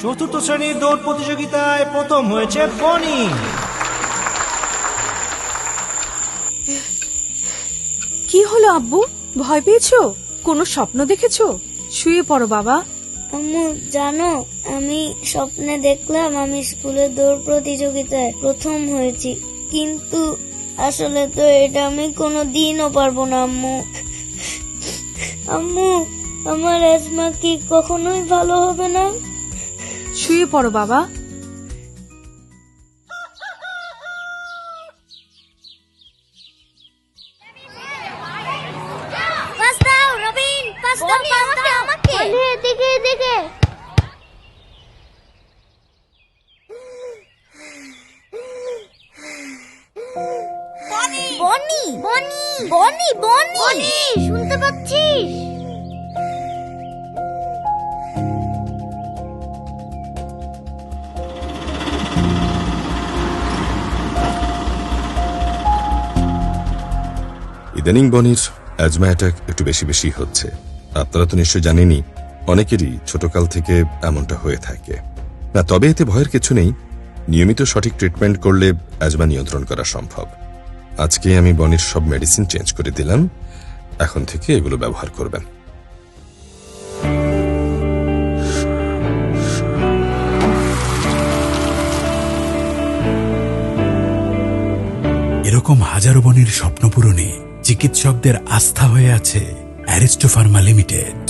চতুর্থ শ্রেণীর দৌড় প্রতিযোগিতায় প্রথম হয়েছে বনি। কি হলো আব্বু, ভয় পেয়েছো? কোনো স্বপ্ন দেখেছো? শুয়ে পড়ো বাবা। আম্মু জানো, আমি স্বপ্নে দেখলাম আমি স্কুলের দৌড় প্রতিযোগিতায় প্রথম হয়েছি, কিন্তু আসলে তো এটা আমি কোনো দিনও পারবো না। আম্মু আম্মু আমার অ্যাজমা কি কখনোই ভালো হবে না? শুয়ে পড়ো বাবা। পাস দাও রবিন, পাস দাও আমাকে। এদিকে এদিকে। বনি বনি বনি বনি বনি, শুনতে পাচ্ছিস? ইদানিং বনির অ্যাজমা অ্যাটাক একটু বেশি বেশি হচ্ছে। আপনারা তো নিশ্চয় জানেনই, অনেকেরই ছোটকাল থেকে এমনটা হয়ে থাকে না। তবে এতে ভয়ের কিছু নেই, নিয়মিত সঠিক ট্রিটমেন্ট করলে অ্যাজমা নিয়ন্ত্রণ করা সম্ভব। আজকে আমি বনির সব মেডিসিন চেঞ্জ করে দিলাম, এখন থেকে এগুলো ব্যবহার করবেন। এরকম হাজারো বনির স্বপ্ন পূরণে চিকিৎসকদের আস্থা হয়ে আছে অ্যারিস্টো ফার্মা লিমিটেড।